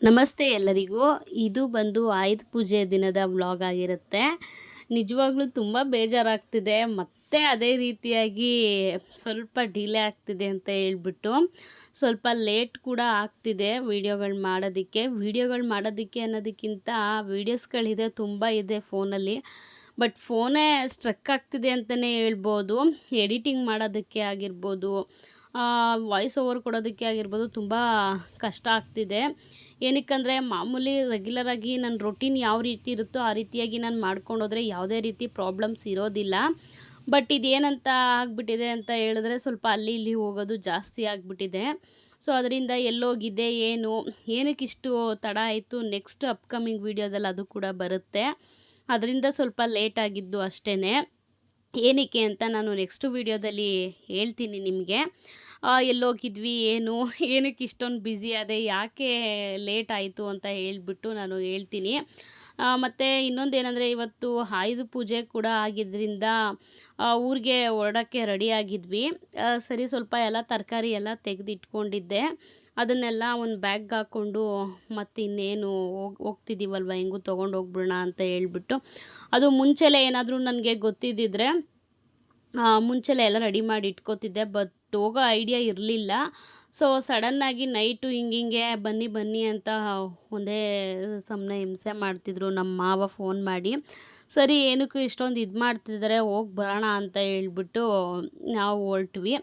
ನಮಸ್ತೆ ಎಲ್ಲರಿಗೂ. ಇದು ಬಂದು ಆಯುಧ ಪೂಜೆ ದಿನದ ವ್ಲಾಗ್ ಆಗಿರುತ್ತೆ. ನಿಜವಾಗ್ಲೂ ತುಂಬ ಬೇಜಾರಾಗ್ತಿದೆ. ಮತ್ತೆ ಅದೇ ರೀತಿಯಾಗಿ ಸ್ವಲ್ಪ ಡಿಲೇ ಆಗ್ತಿದೆ ಅಂತ ಹೇಳ್ಬಿಟ್ಟು ಸ್ವಲ್ಪ ಲೇಟ್ ಕೂಡ ಆಗ್ತಿದೆ ವೀಡಿಯೋಗಳು ಮಾಡೋದಕ್ಕೆ ಅನ್ನೋದಕ್ಕಿಂತ ವೀಡಿಯೋಸ್ಗಳಿದೆ, ತುಂಬ ಇದೆ ಫೋನಲ್ಲಿ. ಬಟ್ ಫೋನೇ ಸ್ಟ್ರಕ್ ಆಗ್ತಿದೆ ಅಂತಲೇ ಹೇಳ್ಬೋದು. ಎಡಿಟಿಂಗ್ ಮಾಡೋದಕ್ಕೆ ಆಗಿರ್ಬೋದು, ವಾಯ್ಸ್ ಓವರ್ ಕೊಡೋದಕ್ಕೆ ಆಗಿರ್ಬೋದು, ತುಂಬ ಕಷ್ಟ ಆಗ್ತಿದೆ. ಏನಕ್ಕಂದರೆ ಮಾಮೂಲಿ ರೆಗ್ಯುಲರಾಗಿ ನನ್ನ ರೊಟೀನ್ ಯಾವ ರೀತಿ ಇರುತ್ತೋ ಆ ರೀತಿಯಾಗಿ ನಾನು ಮಾಡ್ಕೊಂಡೋದ್ರೆ ಯಾವುದೇ ರೀತಿ ಪ್ರಾಬ್ಲಮ್ಸ್ ಇರೋದಿಲ್ಲ. ಬಟ್ ಇದೇನಂತ ಆಗಿಬಿಟ್ಟಿದೆ ಅಂತ ಹೇಳಿದ್ರೆ ಸ್ವಲ್ಪ ಅಲ್ಲಿ ಇಲ್ಲಿ ಹೋಗೋದು ಜಾಸ್ತಿ ಆಗಿಬಿಟ್ಟಿದೆ. ಸೊ ಅದರಿಂದ ಎಲ್ಲೋಗಿದೆ ಏನಕ್ಕಿಷ್ಟು ತಡ ಆಯಿತು, ನೆಕ್ಸ್ಟ್ ಅಪ್ಕಮಿಂಗ್ ವೀಡಿಯೋದಲ್ಲಿ ಅದು ಕೂಡ ಬರುತ್ತೆ. ಅದರಿಂದ ಸ್ವಲ್ಪ ಲೇಟ್ ಆಗಿದ್ದು ಅಷ್ಟೇ. ಏನಕ್ಕೆ ಅಂತ ನಾನು ನೆಕ್ಸ್ಟ್ ವೀಡಿಯೋದಲ್ಲಿ ಹೇಳ್ತೀನಿ ನಿಮಗೆ. ಎಲ್ಲೋಗಿದ್ವಿ, ಏನಕ್ಕೆ ಇಷ್ಟೊಂದು ಬ್ಯುಸಿ ಆದೆ, ಯಾಕೆ ಲೇಟ್ ಆಯಿತು ಅಂತ ಹೇಳಿಬಿಟ್ಟು ನಾನು ಹೇಳ್ತೀನಿ. ಮತ್ತು ಇನ್ನೊಂದೇನೆಂದರೆ ಇವತ್ತು ಆಯುಧ ಪೂಜೆ ಕೂಡ ಆಗಿದ್ದರಿಂದ ಊರಿಗೆ ಹೊರಡೋಕ್ಕೆ ರೆಡಿ ಆಗಿದ್ವಿ. ಸರಿ ಸ್ವಲ್ಪ ಎಲ್ಲ ತರಕಾರಿ ಎಲ್ಲ ತೆಗೆದಿಟ್ಕೊಂಡಿದ್ದೆ. ಅದನ್ನೆಲ್ಲ ಒಂದು ಬ್ಯಾಗ್ ಹಾಕ್ಕೊಂಡು ಮತ್ತು ಇನ್ನೇನು ಹೋಗ್ತಿದ್ದೀವಲ್ವ, ಹೆಂಗೂ ತೊಗೊಂಡು ಹೋಗ್ಬಿಡೋಣ ಅಂತ ಹೇಳ್ಬಿಟ್ಟು, ಅದು ಮುಂಚೆಲೇ ಏನಾದರೂ ನನಗೆ ಗೊತ್ತಿದ್ದಿದ್ರೆ ಮುಂಚೆಲೇ ಎಲ್ಲ ರೆಡಿ ಮಾಡಿ ಇಟ್ಕೋತಿದ್ದೆ. ಬಟ್ ಹೋಗೋ ಐಡಿಯಾ ಇರಲಿಲ್ಲ. ಸೊ ಸಡನ್ನಾಗಿ ನೈಟು ಹಿಂಗೆ ಬನ್ನಿ ಅಂತ ಒಂದೇ ಸುಮ್ಮನೆ ಹಿಂಸೆ ಮಾಡ್ತಿದ್ರು ನಮ್ಮ ಮಾವ ಫೋನ್ ಮಾಡಿ. ಸರಿ ಏನಕ್ಕೂ ಇಷ್ಟೊಂದು ಇದು ಮಾಡ್ತಿದ್ದಾರೆ, ಹೋಗಿ ಬರೋಣ ಅಂತ ಹೇಳ್ಬಿಟ್ಟು ನಾವು ಹೊರಟ್ವಿ.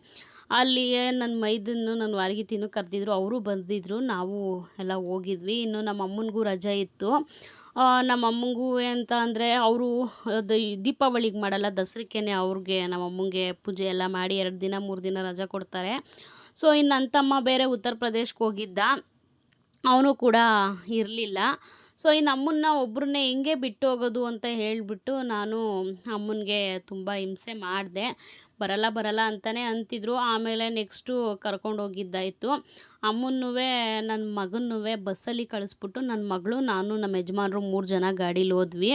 ಅಲ್ಲಿ ನನ್ನ ಮೈದನ್ನು ನನ್ನ ವಾರಗಿತಿನೂ ಕರೆದಿದ್ರು, ಅವರು ಬಂದಿದ್ದರು, ನಾವು ಎಲ್ಲ ಹೋಗಿದ್ವಿ. ಇನ್ನು ನಮ್ಮ ಅಮ್ಮನಿಗೂ ರಜೆ ಇತ್ತು. ನಮ್ಮ ಅಮ್ಮಂಗೂ ಅಂತ ಅಂದರೆ ಅವರು ದೀಪಾವಳಿಗೆ ಮಾಡಲ್ಲ, ದಸರಕ್ಕೆ ಅವ್ರಿಗೆ ನಮ್ಮ ಅಮ್ಮಂಗೆ ಪೂಜೆ ಎಲ್ಲ ಮಾಡಿ 2 ದಿನ 3 ದಿನ ರಜೆ ಕೊಡ್ತಾರೆ. ಸೊ ಇನ್ನು ನನ್ನ ತಮ್ಮ ಬೇರೆ ಉತ್ತರ ಪ್ರದೇಶಕ್ಕೆ ಹೋಗಿದ್ದ, ಅವನು ಕೂಡ ಇರಲಿಲ್ಲ. ಸೊ ಇನ್ನು ಅಮ್ಮನ್ನ ಒಬ್ಬರನ್ನೇ ಹೆಂಗೆ ಬಿಟ್ಟು ಹೋಗೋದು ಅಂತ ಹೇಳಿಬಿಟ್ಟು ನಾನು ಅಮ್ಮನಿಗೆ ತುಂಬ ಹಿಂಸೆ ಮಾಡಿದೆ. ಬರಲ್ಲ ಅಂತಲೇ ಅಂತಿದ್ರು. ಆಮೇಲೆ ನೆಕ್ಸ್ಟು ಕರ್ಕೊಂಡು ಹೋಗಿದ್ದಾಯಿತು. ಅಮ್ಮನ್ನೂ ನನ್ನ ಮಗನ್ನೂ ಬಸ್ಸಲ್ಲಿ ಕಳಿಸ್ಬಿಟ್ಟು ನನ್ನ ಮಗಳು, ನಾನು, ನಮ್ಮ ಯಜಮಾನ್ರು 3 ಜನ ಗಾಡೀಲಿ ಹೋದ್ವಿ.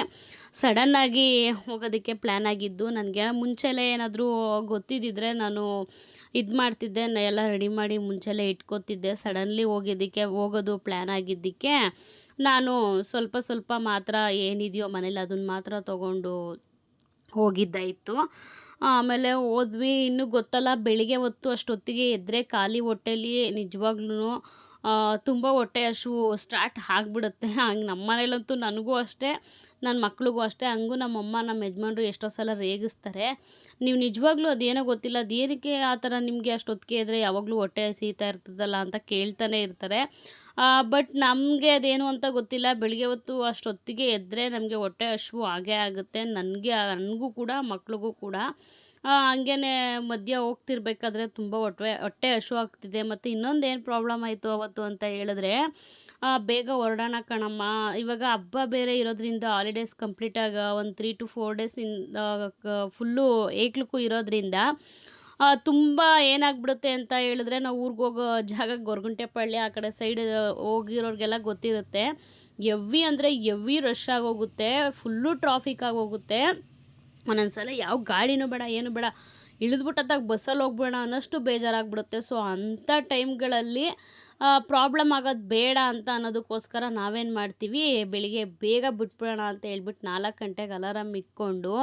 ಸಡನ್ನಾಗಿ ಹೋಗೋದಕ್ಕೆ ಪ್ಲ್ಯಾನ್ ಆಗಿದ್ದು. ನನಗೆ ಮುಂಚೆಲೇ ಏನಾದರೂ ಗೊತ್ತಿದ್ದಿದ್ರೆ ನಾನು ಇದು ಮಾಡ್ತಿದ್ದೆ, ಎಲ್ಲ ರೆಡಿ ಮಾಡಿ ಮುಂಚೆಲೇ ಇಟ್ಕೋತಿದ್ದೆ. ಸಡನ್ಲಿ ಹೋಗೋದು ಪ್ಲ್ಯಾನ್ ಆಗಿದ್ದಕ್ಕೆ ನಾನು ಸ್ವಲ್ಪ ಮಾತ್ರ ಏನಿದೆಯೋ ಮನೇಲಿ ಅದನ್ನು ಮಾತ್ರ ತೊಗೊಂಡು ಹೋಗಿದ್ದಾಯಿತು. ಆಮೇಲೆ ಹೋದ್ವಿ. ಇನ್ನೂ ಗೊತ್ತಲ್ಲ, ಬೆಳಿಗ್ಗೆ ಹೊತ್ತು ಅಷ್ಟೊತ್ತಿಗೆ ಎದ್ದರೆ ಖಾಲಿ ಹೊಟ್ಟೆಲಿ ನಿಜವಾಗ್ಲೂ ತುಂಬ ಹೊಟ್ಟೆ ಹಸಿವು ಸ್ಟಾರ್ಟ್ ಆಗಿಬಿಡುತ್ತೆ. ಹಂಗೆ ನಮ್ಮ ಮನೇಲಂತೂ ನನಗೂ ಅಷ್ಟೇ, ನನ್ನ ಮಕ್ಳಿಗೂ ಅಷ್ಟೇ. ಹಂಗೂ ನಮ್ಮಮ್ಮ ನಮ್ಮ ಯಜಮಾನ್ರು ಎಷ್ಟೋ ಸಲ ರೇಗಿಸ್ತಾರೆ, ನೀವು ನಿಜವಾಗ್ಲೂ ಅದೇನೋ ಗೊತ್ತಿಲ್ಲ, ಅದೇನಕ್ಕೆ ಆ ಥರ ನಿಮಗೆ ಅಷ್ಟೊತ್ತಿಗೆ ಎದ್ದರೆ ಯಾವಾಗಲೂ ಹೊಟ್ಟೆ ಹಸೀತಾ ಇರ್ತದಲ್ಲ ಅಂತ ಕೇಳ್ತಾನೆ ಇರ್ತಾರೆ. ಬಟ್ ನಮಗೆ ಅದೇನು ಅಂತ ಗೊತ್ತಿಲ್ಲ, ಬೆಳಿಗ್ಗೆ ಹೊತ್ತು ಅಷ್ಟೊತ್ತಿಗೆ ಎದ್ದರೆ ನಮಗೆ ಹೊಟ್ಟೆ ಹಸಿವು ಆಗೇ ಆಗುತ್ತೆ. ನನಗೂ ಕೂಡ ಮಕ್ಳಿಗೂ ಕೂಡ. ಹಂಗೇ ಮಧ್ಯ ಹೋಗ್ತಿರ್ಬೇಕಾದ್ರೆ ತುಂಬ ಹೊಟ್ಟೆ ಹಸಿವು ಆಗ್ತಿದೆ. ಮತ್ತು ಇನ್ನೊಂದೇನು ಪ್ರಾಬ್ಲಮ್ ಆಯಿತು ಅವತ್ತು ಅಂತ ಹೇಳಿದ್ರೆ, ಬೇಗ ಹೊರಡೋಣ ಕಣಮ್ಮ, ಇವಾಗ ಹಬ್ಬ ಬೇರೆ ಇರೋದ್ರಿಂದ ಹಾಲಿಡೇಸ್ ಕಂಪ್ಲೀಟಾಗಿ ಒಂದು 3 to 4 ಡೇಸ್ ಫುಲ್ಲು ಏಕ್ಲಕ್ಕೂ ಇರೋದ್ರಿಂದ ತುಂಬ ಏನಾಗ್ಬಿಡುತ್ತೆ ಅಂತ ಹೇಳಿದ್ರೆ, ನಾವು ಊರಿಗೆ ಹೋಗೋ ಜಾಗ ಗೊರಗುಂಟೆಪಾಳ್ಯ ಆ ಕಡೆ ಸೈಡ್ ಹೋಗಿರೋರಿಗೆಲ್ಲ ಗೊತ್ತಿರುತ್ತೆ. ಎವ್ವಿ ರಶ್ ಆಗೋಗುತ್ತೆ, ಫುಲ್ಲು ಟ್ರಾಫಿಕ್ ಆಗೋಗುತ್ತೆ. ಒಂದೊಂದು ಸಲ ಯಾವ ಗಾಡಿನೂ ಬೇಡ, ಏನು ಬೇಡ, ಇಳಿದ್ಬಿಟ್ಟತ್ತಾಗ ಬಸ್ಸಲ್ಲಿ ಹೋಗ್ಬೇಡ ಅನ್ನೋಷ್ಟು ಬೇಜಾರಾಗ್ಬಿಡುತ್ತೆ. ಸೊ ಅಂಥ ಟೈಮ್ಗಳಲ್ಲಿ ಪ್ರಾಬ್ಲಮ್ ಆಗೋದು ಬೇಡ ಅಂತ ಅನ್ನೋದಕ್ಕೋಸ್ಕರ ನಾವೇನು ಮಾಡ್ತೀವಿ, ಬೆಳಿಗ್ಗೆ ಬೇಗ ಬಿಟ್ಬಿಡೋಣ ಅಂತ ಹೇಳ್ಬಿಟ್ಟು 4 ಗಂಟೆಗೆ ಅಲಾರಾಮ್ ಇಟ್ಕೊಂಡು,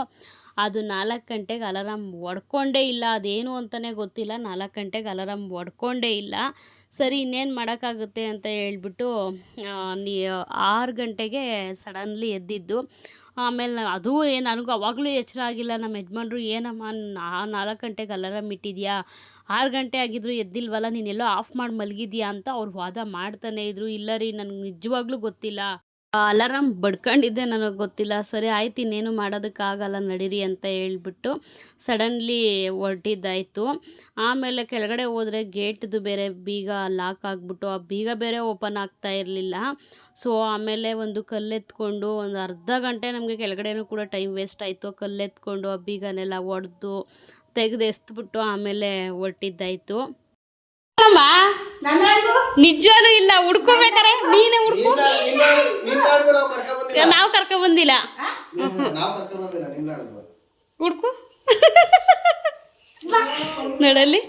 ಅದು 4 ಗಂಟೆಗೆ ಅಲಾರಾಮ್ ಹೊಡ್ಕೊಂಡೇ ಇಲ್ಲ. ಅದೇನು ಅಂತಲೇ ಗೊತ್ತಿಲ್ಲ, 4 ಗಂಟೆಗೆ ಅಲಾರಾಮ್ ಹೊಡ್ಕೊಂಡೇ ಇಲ್ಲ. ಸರಿ ಇನ್ನೇನು ಮಾಡೋಕ್ಕಾಗುತ್ತೆ ಅಂತ ಹೇಳ್ಬಿಟ್ಟು 6 ಗಂಟೆಗೆ ಸಡನ್ಲಿ ಎದ್ದಿದ್ದು. ಆಮೇಲೆ ಅದು ನನಗೂ ಅವಾಗಲೂ ಎಚ್ಚರ ಆಗಿಲ್ಲ. ನಮ್ಮ ಯಜಮಾನ್ರು, ಏನಮ್ಮ 4 ಗಂಟೆಗೆ ಅಲಾರಾಮ್ ಇಟ್ಟಿದ್ಯಾ, 6 ಗಂಟೆ ಆಗಿದ್ರು ಎದ್ದಿಲ್ವಲ್ಲ, ನೀನೆಲ್ಲೋ ಆಫ್ ಮಾಡಿ ಮಲಗಿದ್ಯಾ ಅಂತ ಅವ್ರು ವಾದ ಮಾಡ್ತಾನೆ ಇದ್ರು. ಇಲ್ಲ ರೀ, ನನಗೆ ನಿಜವಾಗ್ಲೂ ಗೊತ್ತಿಲ್ಲ, ಅಲಾರಾಮ್ ಬಡ್ಕೊಂಡಿದ್ದೆ, ನನಗೆ ಗೊತ್ತಿಲ್ಲ. ಸರಿ ಆಯ್ತು, ಇನ್ನೇನು ಮಾಡೋದಕ್ಕಾಗಲ್ಲ ನಡೀರಿ ಅಂತ ಹೇಳ್ಬಿಟ್ಟು ಸಡನ್ಲಿ ಹೊರಟಿದ್ದಾಯಿತು. ಆಮೇಲೆ ಕೆಳಗಡೆ ಹೋದರೆ ಗೇಟ್ದು ಬೇರೆ ಬೀಗ ಲಾಕ್ ಆಗಿಬಿಟ್ಟು, ಆ ಬೀಗ ಬೇರೆ ಓಪನ್ ಆಗ್ತಾ ಇರಲಿಲ್ಲ. ಸೊ ಆಮೇಲೆ ಒಂದು ಕಲ್ಲೆತ್ಕೊಂಡು ಒಂದು ಅರ್ಧ ಗಂಟೆ ನಮಗೆ ಕೆಳಗಡೆನೂ ಕೂಡ ಟೈಮ್ ವೇಸ್ಟ್ ಆಯಿತು. ಕಲ್ಲೆತ್ಕೊಂಡು ಆ ಬೀಗನೆಲ್ಲ ಒಡೆದು ತೆಗೆದು ಎಸ್ಬಿಟ್ಟು ಆಮೇಲೆ ಹೊರಟಿದ್ದಾಯಿತು. ನಿಜವಾಗ್ಲೂ ಇಲ್ಲ, ಹುಡ್ಕೋಬೇಕಾರೆ ನೀನೇ ಹುಡ್ಕೋ, ನಾವು ಕರ್ಕೊಂಡ್ಬಂದಿಲ್ಲ, ಹುಡ್ಕು ನೋಡಲ್ಲಿ.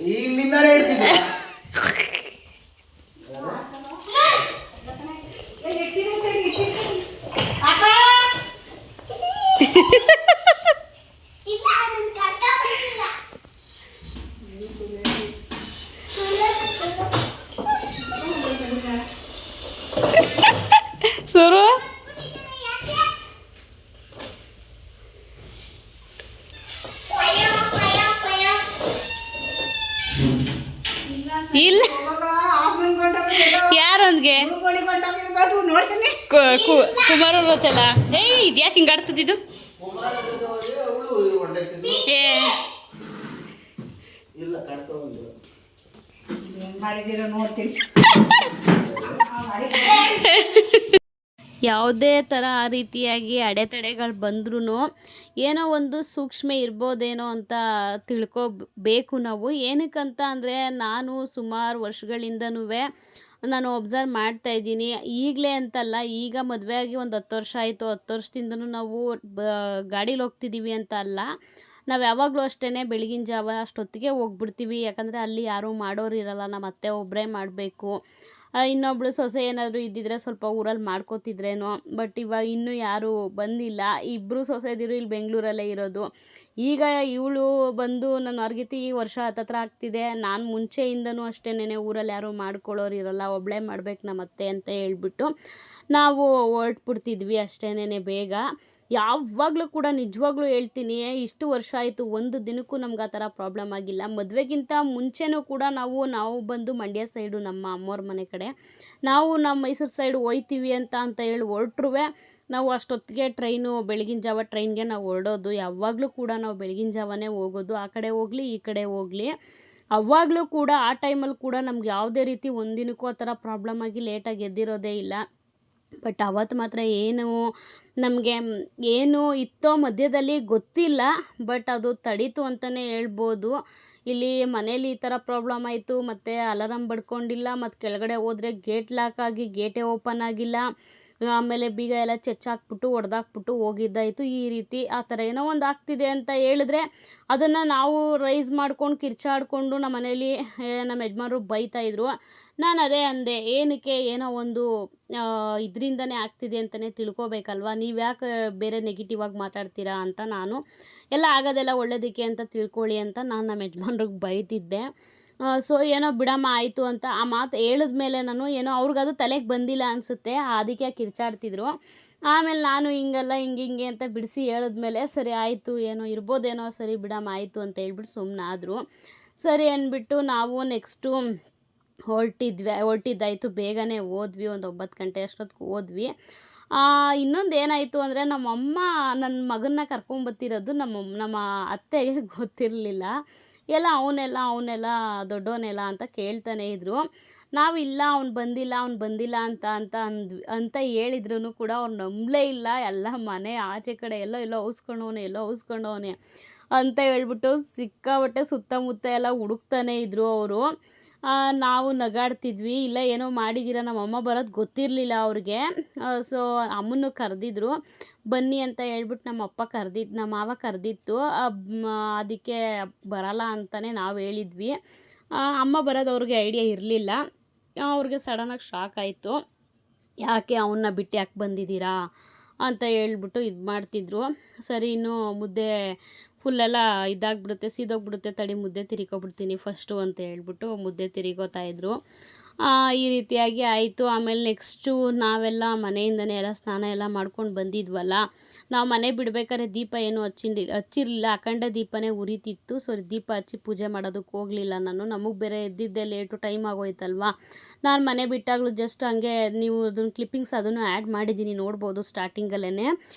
ಸುರು ಇಲ್ಲ ಯಾರೊಂದಿಗೆ ಕುಮಾರ ರೋಚಲ ಇದ್ಯಾಕೆ ಹಿಂಗೆ ಆಡ್ತದಿದ್ದು ಏ ಯಾವುದೇ ಥರ ಆ ರೀತಿಯಾಗಿ ಅಡೆತಡೆಗಳು ಬಂದ್ರೂ ಏನೋ ಒಂದು ಸೂಕ್ಷ್ಮ ಇರ್ಬೋದೇನೋ ಅಂತ ತಿಳ್ಕೊಬೇಕು ನಾವು. ಏನಕ್ಕಂತ ಅಂದರೆ ನಾನು ಸುಮಾರು ವರ್ಷಗಳಿಂದನೂ ನಾನು ಒಬ್ಸರ್ವ್ ಮಾಡ್ತಾಯಿದ್ದೀನಿ. ಈಗಲೇ ಅಂತಲ್ಲ, ಈಗ ಮದುವೆ ಆಗಿ ಒಂದು 10 ವರ್ಷ ಆಯಿತು. 10 ವರ್ಷದಿಂದನೂ ನಾವು ಗಾಡೀಲಿ ಹೋಗ್ತಿದ್ದೀವಿ ಅಂತ ಅಲ್ಲ, ನಾವು ಯಾವಾಗಲೂ ಅಷ್ಟೇ ಬೆಳಗಿನ ಜಾವ ಅಷ್ಟೊತ್ತಿಗೆ ಹೋಗ್ಬಿಡ್ತೀವಿ. ಯಾಕಂದರೆ ಅಲ್ಲಿ ಯಾರೂ ಮಾಡೋರು ಇರಲ್ಲ, ನಮ್ಮ ಅತ್ತೆ ಒಬ್ಬರೇ ಮಾಡಬೇಕು. ಇನ್ನೊಬ್ಳು ಸೊಸೆ ಏನಾದರೂ ಇದ್ದಿದ್ರೆ ಸ್ವಲ್ಪ ಊರಲ್ಲಿ ಮಾಡ್ಕೋತಿದ್ರೇನೋ. ಬಟ್ ಇವಾಗ ಇನ್ನೂ ಯಾರೂ ಬಂದಿಲ್ಲ. ಇಬ್ಬರು ಸೊಸೆದಿರು ಇಲ್ಲಿ ಬೆಂಗಳೂರಲ್ಲೇ ಇರೋದು. ಈಗ ಇವಳು ಬಂದು ನನ್ನ ಹೊರಗಿತಿ ಈ ವರ್ಷ ಹತ್ತತ್ರ ಆಗ್ತಿದೆ. ನಾನು ಮುಂಚೆಯಿಂದನೂ ಅಷ್ಟೇನೆ ಊರಲ್ಲಿ ಯಾರೂ ಮಾಡ್ಕೊಳ್ಳೋರು ಇರಲ್ಲ, ಒಬ್ಬಳೇ ಮಾಡ್ಬೇಕು ನಮ್ಮ ಅತ್ತೆ ಅಂತ ಹೇಳ್ಬಿಟ್ಟು ನಾವು ಹೊರಟ್ಬಿಡ್ತಿದ್ವಿ ಅಷ್ಟೇನೆ ಬೇಗ. ಯಾವಾಗಲೂ ಕೂಡ ನಿಜವಾಗ್ಲೂ ಹೇಳ್ತೀನಿ, ಇಷ್ಟು ವರ್ಷ ಆಯಿತು, ಒಂದು ದಿನಕ್ಕೂ ನಮ್ಗೆ ಆ ಥರ ಪ್ರಾಬ್ಲಮ್ ಆಗಿಲ್ಲ. ಮದುವೆಗಿಂತ ಮುಂಚೆನೂ ಕೂಡ ನಾವು ಬಂದು ಮಂಡ್ಯ ಸೈಡು, ನಮ್ಮ ಅಮ್ಮವ್ರ ಮನೆ ಕಡೆ, ನಾವು ನಮ್ಮ ಮೈಸೂರು ಸೈಡು ಹೋಯ್ತೀವಿ ಅಂತ ಹೇಳಿ ಹೊರಟ್ರೂ ನಾವು ಅಷ್ಟೊತ್ತಿಗೆ ಬೆಳಗಿನ ಜಾವ ಟ್ರೈನ್ಗೆ ನಾವು ಹೊರಡೋದು. ಯಾವಾಗಲೂ ಕೂಡ ನಾವು ಬೆಳಗಿನ ಜಾವನೇ ಹೋಗೋದು, ಆ ಕಡೆ ಹೋಗಲಿ ಈ ಕಡೆ ಹೋಗಲಿ. ಅವಾಗಲೂ ಕೂಡ ಆ ಟೈಮಲ್ಲಿ ಕೂಡ ನಮ್ಗೆ ಯಾವುದೇ ರೀತಿ ಒಂದಿನಕ್ಕೂ ಆ ಥರ ಪ್ರಾಬ್ಲಮ್ ಆಗಿ ಲೇಟಾಗಿ ಎದ್ದಿರೋದೇ ಇಲ್ಲ. ಬಟ್ ಅವತ್ತು ಮಾತ್ರ ನಮಗೆ ಏನು ಇತ್ತೋ ಮಧ್ಯದಲ್ಲಿ ಗೊತ್ತಿಲ್ಲ, ಬಟ್ ಅದು ತಡೀತು ಅಂತಲೇ ಹೇಳ್ಬೋದು. ಇಲ್ಲಿ ಮನೇಲಿ ಈ ಥರ ಪ್ರಾಬ್ಲಮ್ ಆಯಿತು, ಮತ್ತು ಅಲಾರಮ್ ಬಡ್ಕೊಂಡಿಲ್ಲ, ಮತ್ತು ಕೆಳಗಡೆ ಹೋದರೆ ಗೇಟ್ ಲಾಕ್ ಆಗಿ ಗೇಟೇ ಓಪನ್ ಆಗಿಲ್ಲ. ಆಮೇಲೆ ಬೀಗ ಎಲ್ಲ ಚೆಚ್ಚಾಕ್ಬಿಟ್ಟು ಹೊಡೆದಾಕ್ಬಿಟ್ಟು ಹೋಗಿದ್ದಾಯಿತು. ಈ ರೀತಿ ಆ ಥರ ಏನೋ ಒಂದು ಆಗ್ತಿದೆ ಅಂತ ಹೇಳಿದ್ರೆ ಅದನ್ನು ನಾವು ರೈಸ್ ಮಾಡ್ಕೊಂಡು ಕಿರ್ಚಾಡಿಕೊಂಡು ನಮ್ಮ ಮನೇಲಿ ನಮ್ಮ ಯಜಮಾನರು ಬೈತಾಯಿದ್ರು. ನಾನು ಅದೇ ಅಂದೆ, ಏನಕ್ಕೆ ಏನೋ ಒಂದು ಇದರಿಂದನೇ ಆಗ್ತಿದೆ ಅಂತಲೇ ತಿಳ್ಕೊಬೇಕಲ್ವ, ನೀವು ಯಾಕೆ ಬೇರೆ ನೆಗೆಟಿವ್ ಆಗಿ ಮಾತಾಡ್ತೀರಾ ಅಂತ. ನಾನು ಎಲ್ಲ ಆಗೋದೆಲ್ಲ ಒಳ್ಳೇದಕ್ಕೆ ಅಂತ ತಿಳ್ಕೊಳ್ಳಿ ಅಂತ ನಾನು ನಮ್ಮ ಯಜಮಾನ್ರಿಗೆ ಬೈತಿದ್ದೆ. ಸೊ ಏನೋ ಬಿಡಮ್ಮ ಆಯಿತು ಅಂತ ಆ ಮಾತು ಹೇಳಿದ್ಮೇಲೆ ನಾನು ಏನೋ ಅವ್ರಿಗದು ತಲೆಗೆ ಬಂದಿಲ್ಲ ಅನಿಸುತ್ತೆ, ಅದಕ್ಕೆ ಕಿರ್ಚಾಡ್ತಿದ್ರು. ಆಮೇಲೆ ನಾನು ಹಿಂಗಲ್ಲ ಹಿಂಗೆ ಅಂತ ಬಿಡಿಸಿ ಹೇಳಿದ್ಮೇಲೆ ಸರಿ ಆಯಿತು, ಏನೋ ಇರ್ಬೋದೇನೋ, ಸರಿ ಬಿಡಮ್ಮ ಆಯಿತು ಅಂತ ಹೇಳ್ಬಿಟ್ಟು ಸುಮ್ಮನಾದರು. ಸರಿ ಅಂದ್ಬಿಟ್ಟು ನಾವು ನೆಕ್ಸ್ಟು ಹೊರಟಿದ್ದಾಯಿತು. ಬೇಗನೆ ಹೋದ್ವಿ, ಒಂದು 9 ಗಂಟೆ ಅಷ್ಟೊತ್ತಿಗೆ ಹೋದ್ವಿ. ಇನ್ನೊಂದು ಏನಾಯಿತು ಅಂದರೆ, ನಮ್ಮಮ್ಮ ನನ್ನ ಮಗನ್ನ ಕರ್ಕೊಂಬತ್ತಿರೋದು ನಮ್ಮ ಅತ್ತೆಗೆ ಗೊತ್ತಿರಲಿಲ್ಲ. ಎಲ್ಲ ಅವನೆಲ್ಲ ದೊಡ್ಡವನೆಲ್ಲ ಅಂತ ಕೇಳ್ತಾನೆ ಇದ್ದರು. ನಾವು ಇಲ್ಲ ಅವ್ನು ಬಂದಿಲ್ಲ ಅಂತ ಹೇಳಿದ್ರು ಕೂಡ ಅವ್ರು ನಂಬಲೇ ಇಲ್ಲ. ಎಲ್ಲ ಮನೆ ಆಚೆ ಕಡೆ ಎಲ್ಲೋ ಔಸ್ಕೊಂಡವನೆ ಅಂತ ಹೇಳ್ಬಿಟ್ಟು ಸಿಕ್ಕಾಬಟ್ಟೆ ಸುತ್ತಮುತ್ತ ಎಲ್ಲ ಹುಡುಕ್ತಾನೆ ಇದ್ದರು ಅವರು. ನಾವು ನಗಾಡ್ತಿದ್ವಿ, ಇಲ್ಲ ಏನೋ ಮಾಡಿದ್ದೀರ, ನಮ್ಮಮ್ಮ ಬರೋದು ಗೊತ್ತಿರಲಿಲ್ಲ ಅವ್ರಿಗೆ. ಸೊ ಅಮ್ಮನ್ನು ಕರೆದಿದ್ರು, ಬನ್ನಿ ಅಂತ ಹೇಳ್ಬಿಟ್ಟು ನಮ್ಮ ಮಾವ ಕರೆದಿತ್ತು. ಅದಕ್ಕೆ ಬರಲ್ಲ ಅಂತಲೇ ನಾವು ಹೇಳಿದ್ವಿ. ಅಮ್ಮ ಬರೋದು ಅವ್ರಿಗೆ ಐಡಿಯಾ ಇರಲಿಲ್ಲ. ಅವ್ರಿಗೆ ಸಡನ್ನಾಗಿ ಶಾಕ್ ಆಯಿತು, ಯಾಕೆ ಅವನ್ನ ಬಿಟ್ಟು ಯಾಕೆ ಬಂದಿದ್ದೀರಾ ಅಂತ ಹೇಳ್ಬಿಟ್ಟು ಇದು ಮಾಡ್ತಿದ್ರು. ಸರಿ, ಇನ್ನೂ ಮುದ್ದೆ ಫುಲ್ಲೆಲ್ಲ ಇದಾಗ್ಬಿಡುತ್ತೆ, ಸೀದೋಗ್ಬಿಡುತ್ತೆ, ತಡಿ ಮುದ್ದೆ ತಿರ್ಕೊಬಿಡ್ತೀನಿ ಫಸ್ಟು ಅಂತ ಹೇಳ್ಬಿಟ್ಟು ಮುದ್ದೆ ತಿರ್ಗೋತಾಯಿದ್ರು. ಈ ರೀತಿಯಾಗಿ ಆಯಿತು. ಆಮೇಲೆ ನೆಕ್ಸ್ಟು ನಾವೆಲ್ಲ ಮನೆಯಿಂದನೇ ಎಲ್ಲ ಸ್ನಾನ ಎಲ್ಲ ಮಾಡ್ಕೊಂಡು ಬಂದಿದ್ವಲ್ಲ. ನಾವು ಮನೆ ಬಿಡಬೇಕಾದ್ರೆ ದೀಪ ಏನೂ ಹಚ್ಚಿರಲಿಲ್ಲ, ಅಖಂಡ ದೀಪನೇ ಉರಿತಿತ್ತು. ಸೊ ದೀಪ ಹಚ್ಚಿ ಪೂಜೆ ಮಾಡೋದಕ್ಕೆ ಹೋಗಲಿಲ್ಲ ನಾನು. ನಮಗೆ ಬೇರೆ ಎದ್ದಿದ್ದೆ ಲೇಟು, ಟೈಮ್ ಆಗೋಯ್ತಲ್ವ. ನಾನು ಮನೆ ಬಿಟ್ಟಾಗಲೂ ಜಸ್ಟ್ ಹಂಗೆ, ನೀವು ಅದನ್ನು ಕ್ಲಿಪ್ಪಿಂಗ್ಸ್ ಅದನ್ನು ಆ್ಯಡ್ ಮಾಡಿದ್ದೀನಿ, ನೋಡ್ಬೋದು. ಸ್ಟಾರ್ಟಿಂಗಲ್ಲೇ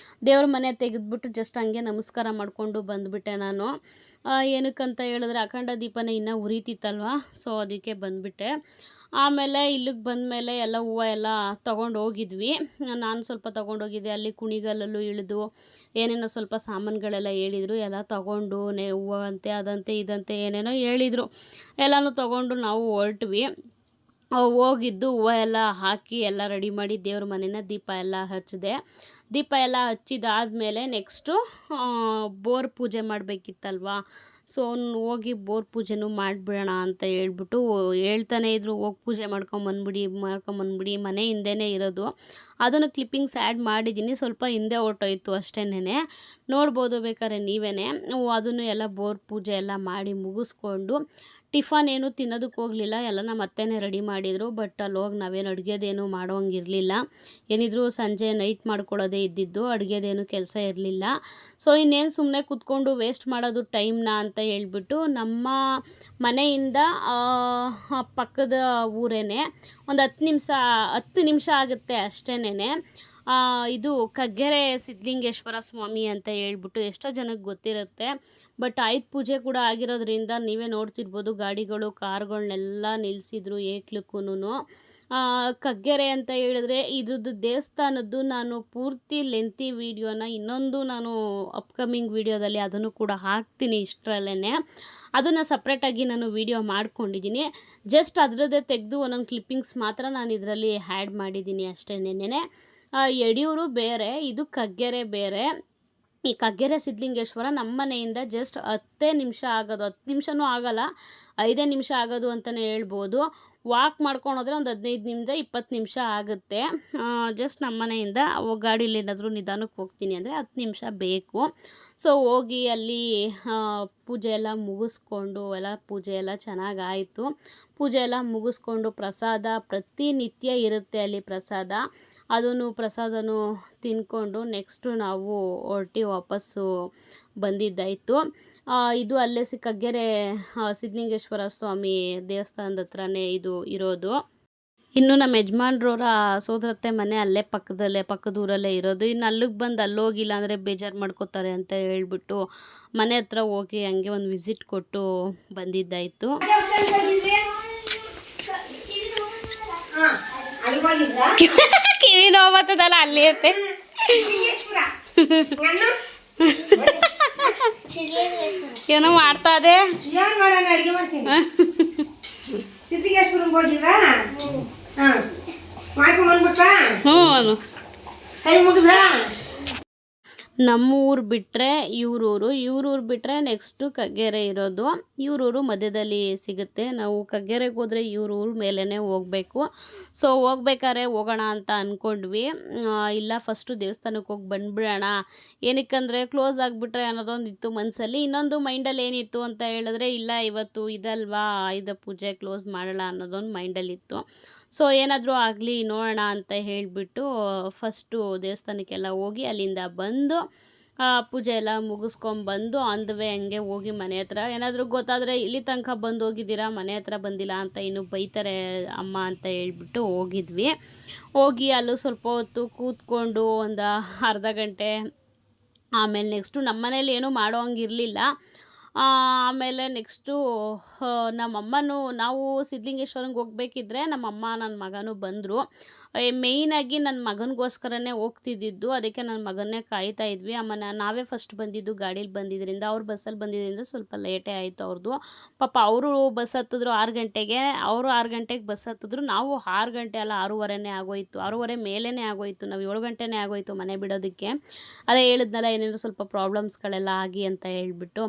ದೇವ್ರ ಮನೆ ತೆಗೆದ್ಬಿಟ್ಟು ಜಸ್ಟ್ ಹಂಗೆ ನಮಸ್ಕಾರ ಮಾಡಿಕೊಂಡು ಬಂದುಬಿಟ್ಟೆ ನಾನು. ಏನಕ್ಕಂತ ಹೇಳಿದ್ರೆ ಅಖಂಡ ದೀಪನೇ ಇನ್ನೂ ಉರಿತಿತ್ತಲ್ವ, ಸೊ ಅದಕ್ಕೆ ಬಂದುಬಿಟ್ಟೆ. ಆಮೇಲೆ ಇಲ್ಲಿಗೆ ಬಂದಮೇಲೆ ಎಲ್ಲ ಹೂವು ಎಲ್ಲ ತೊಗೊಂಡು ಹೋಗಿದ್ವಿ. ನಾನು ಸ್ವಲ್ಪ ತೊಗೊಂಡೋಗಿದ್ದೆ. ಅಲ್ಲಿ ಕುಣಿಗಲ್ಲಲ್ಲೂ ಇಳಿದು ಏನೇನೋ ಸ್ವಲ್ಪ ಸಾಮಾನುಗಳೆಲ್ಲ ಹೇಳಿದರು, ಎಲ್ಲ ತೊಗೊಂಡು ಹೂವು ಅಂತೆ ಅದಂತೆ ಇದಂತೆ ಏನೇನೋ ಹೇಳಿದರು. ಎಲ್ಲನೂ ತೊಗೊಂಡು ನಾವು ಹೊರಟ್ವಿ. ಹೋಗಿದ್ದು ಹೂವು ಎಲ್ಲ ಹಾಕಿ ಎಲ್ಲ ರೆಡಿ ಮಾಡಿ ದೇವ್ರ ಮನೆನ ದೀಪ ಎಲ್ಲ ಹಚ್ಚಿದೆ. ದೀಪ ಎಲ್ಲ ಹಚ್ಚಿದಾದ್ಮೇಲೆ ನೆಕ್ಸ್ಟು ಬೋರ್ ಪೂಜೆ ಮಾಡಬೇಕಿತ್ತಲ್ವ. ಸೊ ಹೋಗಿ ಬೋರ್ ಪೂಜೆನೂ ಮಾಡಿಬಿಡೋಣ ಅಂತ ಹೇಳ್ಬಿಟ್ಟು ಹೇಳ್ತಾನೆ ಇದ್ರು, ಹೋಗಿ ಪೂಜೆ ಮಾಡ್ಕೊಂಬಂದ್ಬಿಡಿ, ಮನೆ ಹಿಂದೆನೇ ಇರೋದು. ಅದನ್ನು ಕ್ಲಿಪ್ಪಿಂಗ್ಸ್ ಆ್ಯಡ್ ಮಾಡಿದ್ದೀನಿ, ಸ್ವಲ್ಪ ಹಿಂದೆ ಹೊರ್ಟೋಯ್ತು ಅಷ್ಟೇನೆ, ನೋಡ್ಬೋದು ಬೇಕಾದ್ರೆ ನೀವೇ. ಅದನ್ನು ಎಲ್ಲ ಬೋರ್ ಪೂಜೆ ಎಲ್ಲ ಮಾಡಿ ಮುಗಿಸ್ಕೊಂಡು ಟಿಫನ್ ಏನು ತಿನ್ನೋದಕ್ಕೆ ಹೋಗಲಿಲ್ಲ, ಎಲ್ಲ ನಮ್ಮ ಅತ್ತೆನೇ ರೆಡಿ ಮಾಡಿದರು. ಬಟ್ ಅಲ್ಲಿ ಹೋಗಿ ನಾವೇನು ಅಡುಗೆದೇನು ಮಾಡೋಂಗಿರಲಿಲ್ಲ, ಏನಿದ್ರು ಸಂಜೆ ನೈಟ್ ಮಾಡ್ಕೊಳ್ಳೋದೇ ಇದ್ದಿದ್ದು, ಅಡುಗೆದೇನು ಕೆಲಸ ಇರಲಿಲ್ಲ. ಸೊ ಇನ್ನೇನು ಸುಮ್ಮನೆ ಕೂತ್ಕೊಂಡು ವೇಸ್ಟ್ ಮಾಡೋದು ಟೈಮ್ನ ಅಂತ ಹೇಳ್ಬಿಟ್ಟು ನಮ್ಮ ಮನೆಯಿಂದ ಪಕ್ಕದ ಊರೇನೆ ಒಂದು 10 ನಿಮಿಷ ಆಗುತ್ತೆ ಅಷ್ಟೇನೆ. ಇದು ಕಗ್ಗೆರೆ ಸಿದ್ಧಲಿಂಗೇಶ್ವರ ಸ್ವಾಮಿ ಅಂತ ಹೇಳ್ಬಿಟ್ಟು ಎಷ್ಟೋ ಜನಕ್ಕೆ ಗೊತ್ತಿರುತ್ತೆ. ಬಟ್ ಆಯುಧ ಪೂಜೆ ಕೂಡ ಆಗಿರೋದ್ರಿಂದ ನೀವೇ ನೋಡ್ತಿರ್ಬೋದು, ಗಾಡಿಗಳು ಕಾರ್ಗಳನ್ನೆಲ್ಲ ನಿಲ್ಲಿಸಿದ್ರು ಏಕ್ಲಕ್ಕೂ. ಕಗ್ಗೆರೆ ಅಂತ ಹೇಳಿದ್ರೆ ಇದ್ರದ್ದು ದೇವಸ್ಥಾನದ್ದು ನಾನು ಪೂರ್ತಿ ಲೆಂತಿ ವೀಡಿಯೋನ ಇನ್ನೊಂದು ನಾನು ಅಪ್ಕಮಿಂಗ್ ವೀಡಿಯೋದಲ್ಲಿ ಅದನ್ನು ಕೂಡ ಹಾಕ್ತೀನಿ. ಇಷ್ಟರಲ್ಲೇ ಅದನ್ನು ಸಪ್ರೇಟಾಗಿ ನಾನು ವೀಡಿಯೋ ಮಾಡ್ಕೊಂಡಿದ್ದೀನಿ. ಜಸ್ಟ್ ಅದರದ್ದೇ ತೆಗೆದು ಒಂದೊಂದು ಕ್ಲಿಪ್ಪಿಂಗ್ಸ್ ಮಾತ್ರ ನಾನು ಇದರಲ್ಲಿ ಆ್ಯಡ್ ಮಾಡಿದ್ದೀನಿ ಅಷ್ಟೇನೆ. ಯಡಿಯೂರು ಬೇರೆ, ಇದು ಕಗ್ಗೆರೆ ಬೇರೆ. ಈ ಕಗ್ಗೆರೆ ಸಿದ್ಧಲಿಂಗೇಶ್ವರ ನಮ್ಮ ಮನೆಯಿಂದ ಜಸ್ಟ್ 10 ನಿಮಿಷ ಆಗೋದು, 10 ನಿಮಿಷನೂ ಆಗೋಲ್ಲ, 5 ನಿಮಿಷ ಆಗೋದು ಅಂತಲೇ ಹೇಳ್ಬೋದು. ವಾಕ್ ಮಾಡ್ಕೊಂಡು ಹೋದರೆ ಒಂದು 15 ನಿಮಿಷ 20 ನಿಮಿಷ ಆಗುತ್ತೆ. ಜಸ್ಟ್ ನಮ್ಮ ಮನೆಯಿಂದ ಗಾಡೀಲಿ ಏನಾದರೂ ನಿಧಾನಕ್ಕೆ ಹೋಗ್ತೀನಿ ಅಂದರೆ 10 ನಿಮಿಷ ಬೇಕು. ಸೊ ಹೋಗಿ ಅಲ್ಲಿ ಪೂಜೆ ಎಲ್ಲ ಮುಗಿಸ್ಕೊಂಡು ಪೂಜೆ ಎಲ್ಲ ಚೆನ್ನಾಗಾಯಿತು. ಪೂಜೆ ಎಲ್ಲ ಮುಗಿಸ್ಕೊಂಡು ಪ್ರಸಾದ ಪ್ರತಿನಿತ್ಯ ಇರುತ್ತೆ ಅಲ್ಲಿ ಪ್ರಸಾದ, ಅದನ್ನು ಪ್ರಸಾದನೂ ತಿಂದ್ಕೊಂಡು ನೆಕ್ಸ್ಟು ನಾವು ವಾಪಸ್ಸು ಬಂದಿದ್ದಾಯಿತು. ಇದು ಅಲ್ಲೇ ಕಗ್ಗೆರೆ ಸಿದ್ಧಲಿಂಗೇಶ್ವರ ಸ್ವಾಮಿ ದೇವಸ್ಥಾನದ ಹತ್ರನೇ ಇದು ಇರೋದು. ಇನ್ನು ನಮ್ಮ ಯಜಮಾನ್ರವರ ಸೋದರತ್ತೆ ಮನೆ ಅಲ್ಲೇ ಪಕ್ಕದೂರಲ್ಲೇ ಇರೋದು. ಇನ್ನು ಅಲ್ಲಿಗೆ ಬಂದು ಅಲ್ಲೋಗಿಲ್ಲ ಅಂದರೆ ಬೇಜಾರು ಮಾಡ್ಕೋತಾರೆ ಅಂತ ಹೇಳ್ಬಿಟ್ಟು ಮನೆ ಹತ್ರ ಹೋಗಿ ಹಂಗೆ ಒಂದು ವಿಸಿಟ್ ಕೊಟ್ಟು ಬಂದಿದ್ದಾಯಿತು. ಕಿವಿ ನೋವತ್ತದಲ್ಲ ಅಲ್ಲಿ ಐತೆ. ಏನೋ ಮಾಡ್ತಾ ಇದೆ. ನಮ್ಮ ಊರು ಬಿಟ್ಟರೆ ಇವ್ರೂರು ಬಿಟ್ಟರೆ ನೆಕ್ಸ್ಟು ಕಗ್ಗೆರೆ ಇರೋದು. ಇವ್ರೂರು ಮಧ್ಯದಲ್ಲಿ ಸಿಗುತ್ತೆ. ನಾವು ಕಗ್ಗೆರೆಗೆ ಹೋದರೆ ಇವ್ರೂರು ಮೇಲೇ ಹೋಗಬೇಕು. ಸೊ ಹೋಗ್ಬೇಕಾದ್ರೆ ಹೋಗೋಣ ಅಂತ ಅಂದ್ಕೊಂಡ್ವಿ. ಇಲ್ಲ ಫಸ್ಟು ದೇವಸ್ಥಾನಕ್ಕೆ ಹೋಗಿ ಬಂದುಬಿಡೋಣ, ಏನಕ್ಕಂದರೆ ಕ್ಲೋಸ್ ಆಗಿಬಿಟ್ರೆ ಅನ್ನೋದೊಂದು ಇತ್ತು ಮನಸ್ಸಲ್ಲಿ. ಇನ್ನೊಂದು ಮೈಂಡಲ್ಲಿ ಏನಿತ್ತು ಅಂತ ಹೇಳಿದ್ರೆ, ಇಲ್ಲ ಇವತ್ತು ಇದಲ್ವಾ ಆಯುಧ ಪೂಜೆ, ಕ್ಲೋಸ್ ಮಾಡೋಣ ಅನ್ನೋದೊಂದು ಮೈಂಡಲ್ಲಿತ್ತು. ಸೊ ಏನಾದರೂ ಆಗಲಿ ನೋಡೋಣ ಅಂತ ಹೇಳಿಬಿಟ್ಟು ಫಸ್ಟು ದೇವಸ್ಥಾನಕ್ಕೆಲ್ಲ ಹೋಗಿ ಅಲ್ಲಿಂದ ಬಂದು ಪೂಜೆ ಎಲ್ಲ ಮುಗಿಸ್ಕೊಂಬಂದು ಆನ್ ದ ವೇ ಹಂಗೆ ಹೋಗಿ ಮನೆ ಹತ್ರ ಏನಾದರೂ ಗೊತ್ತಾದರೆ, ಇಲ್ಲಿ ತನಕ ಬಂದು ಹೋಗಿದ್ದೀರಾ ಮನೆ ಹತ್ರ ಬಂದಿಲ್ಲ ಅಂತ ಇನ್ನೂ ಬೈತಾರೆ ಅಮ್ಮ ಅಂತ ಹೇಳ್ಬಿಟ್ಟು ಹೋಗಿದ್ವಿ. ಹೋಗಿ ಅಲ್ಲೂ ಸ್ವಲ್ಪ ಹೊತ್ತು ಕೂತ್ಕೊಂಡು ಒಂದು ಅರ್ಧ ಗಂಟೆ. ಆಮೇಲೆ ನೆಕ್ಸ್ಟು ನಮ್ಮ ಮನೇಲಿ ಏನೂ ಮಾಡೋ ಹಂಗಿರಲಿಲ್ಲ. ಆಮೇಲೆ ನೆಕ್ಸ್ಟು ನಮ್ಮಮ್ಮನೂ, ನಾವು ಸಿದ್ಧಲಿಂಗೇಶ್ವರಂಗೆ ಹೋಗ್ಬೇಕಿದ್ರೆ ನಮ್ಮಮ್ಮ ನನ್ನ ಮಗನೂ ಬಂದರು. ಮೇಯ್ನಾಗಿ ನನ್ನ ಮಗನಿಗೋಸ್ಕರನೇ ಹೋಗ್ತಿದ್ದಿದ್ದು, ಅದಕ್ಕೆ ನನ್ನ ಮಗನ್ನೇ ಕಾಯ್ತಾ ಇದ್ವಿ. ನಾವೇ ಫಸ್ಟ್ ಬಂದಿದ್ದು, ಗಾಡೀಲಿ ಬಂದಿದ್ದರಿಂದ, ಅವ್ರು ಬಸ್ಸಲ್ಲಿ ಬಂದಿದ್ದರಿಂದ ಸ್ವಲ್ಪ ಲೇಟೇ ಆಯಿತು ಅವ್ರದ್ದು. ಪಾಪ ಅವರು ಬಸ್ ಹತ್ತಿದ್ರು 6 ಗಂಟೆಗೆ, ಅವರು 6 ಗಂಟೆಗೆ ಬಸ್ ಹತ್ತಿದ್ರು. ನಾವು 6 ಗಂಟೆ ಅಲ್ಲ 6:30 ಆಗೋಯಿತು, 6:30 ಮೇಲೇ ಆಗೋಯಿತು. ನಾವು 7 ಗಂಟೆನೇ ಆಗೋಯಿತು ಮನೆ ಬಿಡೋದಕ್ಕೆ. ಅದೇ ಹೇಳಿದ್ನಲ್ಲ, ಏನೇನು ಸ್ವಲ್ಪ ಪ್ರಾಬ್ಲಮ್ಸ್ಗಳೆಲ್ಲ ಆಗಿ ಅಂತ ಹೇಳ್ಬಿಟ್ಟು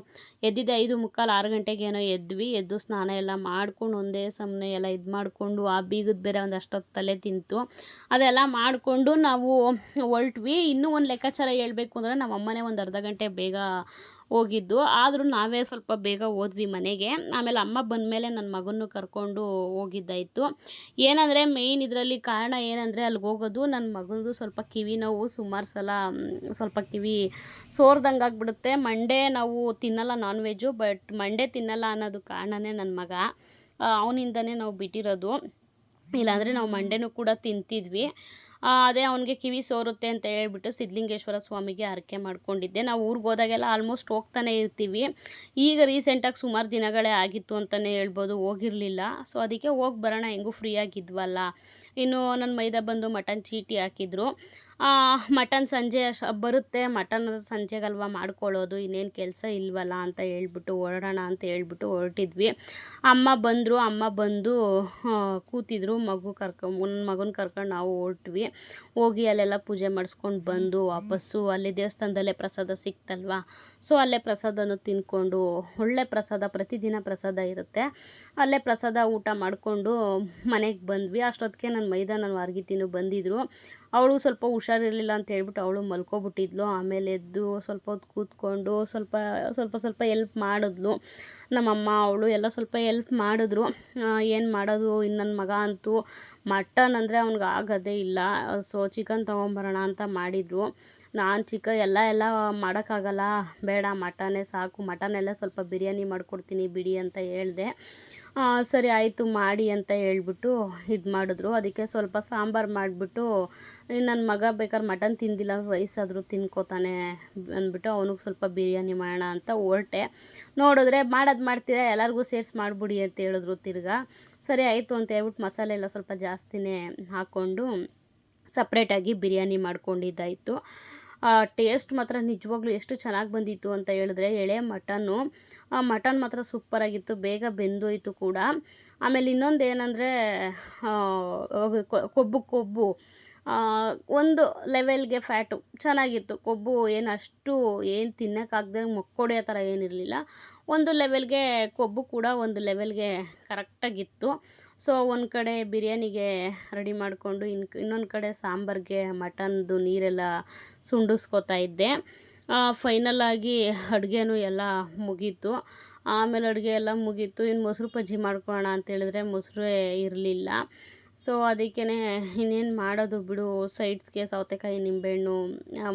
ಎದ್ದಿದ್ದೆ 5:45 6 ಗಂಟೆಗೇನೋ ಎದ್ವಿ. ಎದ್ದು ಸ್ನಾನ ಎಲ್ಲ ಮಾಡ್ಕೊಂಡು ಒಂದೇ ಸಮನೆ ಎಲ್ಲ ಇದು ಮಾಡಿಕೊಂಡು, ಆ ಬೀಗದ ಬೇರೆ ಒಂದು ಅಷ್ಟೊತ್ತು ತಲೆ ತಿಂತು. ಅದೆಲ್ಲ ಮಾಡಿಕೊಂಡು ನಾವು ಹೊರಟ್ವಿ. ಇನ್ನೂ ಒಂದು ಲೆಕ್ಕಾಚಾರ ಹೇಳ್ಬೇಕು ಅಂದರೆ ನಮ್ಮ ಅಮ್ಮನೇ ಒಂದು ಅರ್ಧ ಗಂಟೆ ಬೇಗ ಹೋಗಿದ್ದು, ಆದರೂ ನಾವೇ ಸ್ವಲ್ಪ ಬೇಗ ಹೋದ್ವಿ ಮನೆಗೆ. ಆಮೇಲೆ ಅಮ್ಮ ಬಂದಮೇಲೆ ನನ್ನ ಮಗನ್ನು ಕರ್ಕೊಂಡು ಹೋಗಿದ್ದಾಯಿತು. ಏನಂದರೆ ಮೇಯ್ನ್ ಇದರಲ್ಲಿ ಕಾರಣ ಏನಂದರೆ, ಅಲ್ಲಿಗೆ ಹೋಗೋದು ನನ್ನ ಮಗನದು ಸ್ವಲ್ಪ ಕಿವಿ ನೋವು, ಸುಮಾರು ಸಲ ಸ್ವಲ್ಪ ಕಿವಿ ಸೋರ್ದಂಗೆ ಆಗಿಬಿಡುತ್ತೆ. ಮಂಡೇ ನಾವು ತಿನ್ನಲ್ಲ ನಾನ್ ವೆಜ್ಜು, ಬಟ್ ಮಂಡೇ ತಿನ್ನಲ್ಲ ಅನ್ನೋದು ಕಾರಣನೇ ನನ್ನ ಮಗ, ಅವನಿಂದನೇ ನಾವು ಬಿಟ್ಟಿರೋದು. ಇಲ್ಲಾಂದರೆ ನಾವು ಮಂಡೇನೂ ಕೂಡ ತಿಂತಿದ್ವಿ. ಅದೇ ಅವನಿಗೆ ಕಿವಿ ಸೋರುತ್ತೆ ಅಂತ ಹೇಳ್ಬಿಟ್ಟು ಸಿದ್ಧಲಿಂಗೇಶ್ವರ ಸ್ವಾಮಿಗೆ ಹರಕೆ ಮಾಡ್ಕೊಂಡಿದ್ದೆ. ನಾವು ಊರಿಗೆ ಹೋದಾಗೆಲ್ಲ ಆಲ್ಮೋಸ್ಟ್ ಹೋಗ್ತಾನೆ ಇರ್ತೀವಿ. ಈಗ ರೀಸೆಂಟಾಗಿ ಸುಮಾರು ದಿನಗಳೇ ಆಗಿತ್ತು ಅಂತಲೇ ಹೇಳ್ಬೋದು, ಹೋಗಿರಲಿಲ್ಲ. ಸೊ ಅದಕ್ಕೆ ಹೋಗಿ ಬರೋಣ, ಹೆಂಗೂ ಫ್ರೀಯಾಗಿದ್ವಲ್ಲ, ಇನ್ನು ನನ್ನ ಮೈದ ಬಂದು ಮಟನ್ ಚೀಟಿ ಹಾಕಿದ್ರು. ಮಟನ್ ಸಂಜೆ ಬರುತ್ತೆ, ಮಟನ್ ಸಂಜೆಗಲ್ವ ಮಾಡ್ಕೊಳ್ಳೋದು, ಇನ್ನೇನು ಕೆಲಸ ಇಲ್ವಲ್ಲ ಅಂತ ಹೇಳ್ಬಿಟ್ಟು ಹೊರಡೋಣ ಅಂತ ಹೇಳ್ಬಿಟ್ಟು ಹೊರಟಿದ್ವಿ. ಅಮ್ಮ ಬಂದು ಕೂತಿದ್ರು. ನನ್ನ ಮಗನ ಕರ್ಕೊಂಡು ನಾವು ಹೊರಟ್ವಿ. ಹೋಗಿ ಅಲ್ಲೆಲ್ಲ ಪೂಜೆ ಮಾಡಿಸ್ಕೊಂಡು ಬಂದು ವಾಪಸ್ಸು ಅಲ್ಲಿ ದೇವಸ್ಥಾನದಲ್ಲೇ ಪ್ರಸಾದ ಸಿಕ್ತಲ್ವ, ಸೊ ಅಲ್ಲೇ ಪ್ರಸಾದನೂ ತಿಂದ್ಕೊಂಡು, ಒಳ್ಳೆ ಪ್ರಸಾದ, ಪ್ರತಿದಿನ ಪ್ರಸಾದ ಇರುತ್ತೆ, ಅಲ್ಲೇ ಪ್ರಸಾದ ಊಟ ಮಾಡಿಕೊಂಡು ಮನೆಗೆ ಬಂದ್ವಿ. ಅಷ್ಟೊತ್ತಿಗೆ ನನ್ನ ನನ್ನ ವಾರ್ಗಿತಿನೂ ಬಂದಿದ್ದರು. ಅವಳು ಸ್ವಲ್ಪ ಹುಷಾರಿರಲಿಲ್ಲ ಅಂತ ಹೇಳ್ಬಿಟ್ಟು ಅವಳು ಮಲ್ಕೊಬಿಟ್ಟಿದ್ಲು. ಆಮೇಲೆ ಎದ್ದು ಸ್ವಲ್ಪ ಹೊತ್ತು ಕೂತ್ಕೊಂಡು ಸ್ವಲ್ಪ ಎಲ್ಪ್ ಮಾಡಿದ್ಲು. ನಮ್ಮಮ್ಮ ಅವಳು ಎಲ್ಲ ಸ್ವಲ್ಪ ಎಲ್ಪ್ ಮಾಡಿದ್ರು. ಏನು ಮಾಡೋದು, ಇನ್ನು ನನ್ನ ಮಗ ಅಂತೂ ಮಟನ್ ಅಂದರೆ ಅವ್ನಿಗೆ ಆಗೋದೇ ಇಲ್ಲ. ಸೊ ಚಿಕನ್ ತೊಗೊಂಬರೋಣ ಅಂತ ಮಾಡಿದರು. ನಾನು ಎಲ್ಲ ಮಾಡೋಕ್ಕಾಗಲ್ಲ, ಬೇಡ ಮಟನ್ನೇ ಸಾಕು, ಮಟನೆಲ್ಲ ಸ್ವಲ್ಪ ಬಿರಿಯಾನಿ ಮಾಡಿಕೊಡ್ತೀನಿ ಬಿಡಿ ಅಂತ ಹೇಳಿದೆ. ಸರಿ ಆಯಿತು ಮಾಡಿ ಅಂತ ಹೇಳ್ಬಿಟ್ಟು ಇದು ಮಾಡಿದ್ರು. ಅದಕ್ಕೆ ಸ್ವಲ್ಪ ಸಾಂಬಾರು ಮಾಡಿಬಿಟ್ಟು, ನನ್ನ ಮಗ ಬೇಕಾದ್ರೆ ಮಟನ್ ತಿಂದಿಲ್ಲ ರೈಸ್ ಆದರೂ ತಿನ್ಕೋತಾನೆ ಅಂದ್ಬಿಟ್ಟು ಅವನಿಗೆ ಸ್ವಲ್ಪ ಬಿರಿಯಾನಿ ಮಾಡೋಣ ಅಂತ ಹೊರಟೆ. ನೋಡಿದ್ರೆ ಮಾಡ್ತೀರಾ ಎಲ್ಲರಿಗೂ ಸೇರಿಸಿ ಮಾಡಿಬಿಡಿ ಅಂತ ಹೇಳಿದ್ರು ತಿರ್ಗಾ. ಸರಿ ಆಯಿತು ಅಂತ ಹೇಳ್ಬಿಟ್ಟು ಮಸಾಲೆ ಎಲ್ಲ ಸ್ವಲ್ಪ ಜಾಸ್ತಿನೇ ಹಾಕ್ಕೊಂಡು ಸಪ್ರೇಟಾಗಿ ಬಿರಿಯಾನಿ ಮಾಡ್ಕೊಂಡಿದ್ದಾಯಿತು. ಟೇಸ್ಟ್ ಮಾತ್ರ ನಿಜವಾಗ್ಲೂ ಎಷ್ಟು ಚೆನ್ನಾಗಿ ಬಂದಿತ್ತು ಅಂತ ಹೇಳಿದ್ರೆ, ಎಳೆ ಮಟನ್ ಮಾತ್ರ ಸೂಪರಾಗಿತ್ತು, ಬೇಗ ಬೆಂದೋಯ್ತು ಕೂಡ. ಆಮೇಲೆ ಇನ್ನೊಂದು ಏನಂದರೆ ಕೊಬ್ಬು ಒಂದು ಲೆವೆಲ್ಗೆ ಫ್ಯಾಟು ಚೆನ್ನಾಗಿತ್ತು. ಕೊಬ್ಬು ಏನು ತಿನ್ನೋಕ್ಕಾಗದೆ ಮೊಕ್ಕೊಡೋ ಥರ ಏನಿರಲಿಲ್ಲ. ಒಂದು ಲೆವೆಲ್ಗೆ ಕೊಬ್ಬು ಕೂಡ ಒಂದು ಲೆವೆಲ್ಗೆ ಕರೆಕ್ಟಾಗಿತ್ತು. ಸೊ ಒಂದು ಕಡೆ ಬಿರಿಯಾನಿಗೆ ರೆಡಿ ಮಾಡಿಕೊಂಡು ಇನ್ನೊಂದು ಕಡೆ ಸಾಂಬಾರಿಗೆ ಮಟನ್ದು ನೀರೆಲ್ಲ ಸುಂಡಿಸ್ಕೋತಾ ಇದ್ದೆ. ಫೈನಲಾಗಿ ಅಡುಗೆನೂ ಎಲ್ಲ ಮುಗೀತು. ಆಮೇಲೆ ಅಡುಗೆ ಎಲ್ಲ ಮುಗೀತು. ಇನ್ನು ಮೊಸರು ಬಜ್ಜಿ ಮಾಡ್ಕೊಳ್ಳೋಣ ಅಂತೇಳಿದ್ರೆ ಮೊಸರೇ ಇರಲಿಲ್ಲ. ಸೊ ಅದಕ್ಕೇ ಇನ್ನೇನು ಮಾಡೋದು ಬಿಡು, ಸೈಡ್ಸ್ಗೆ ಸೌತೆಕಾಯಿ, ನಿಂಬೆಹಣ್ಣು